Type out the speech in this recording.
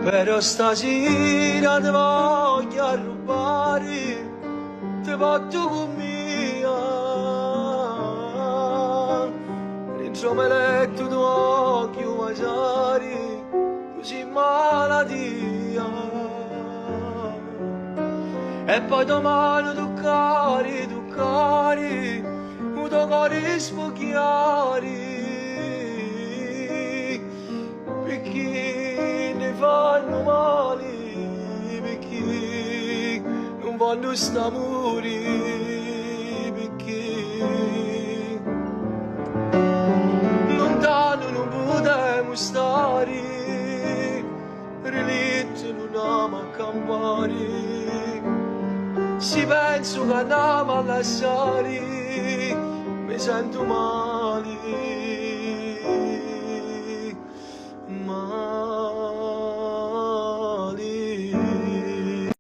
Però stasera ti voglio rubare, ti porto con mia. Dentro me letto tu occhio mangiare, così malattia. E poi domani toccare, un tuo cuore sfogliare. Perché ne fanno male, perché non vanno sta morire, perché lontano non potremo stare, relitto non ama a campare, se penso che andiamo a lasciare, mi sento male.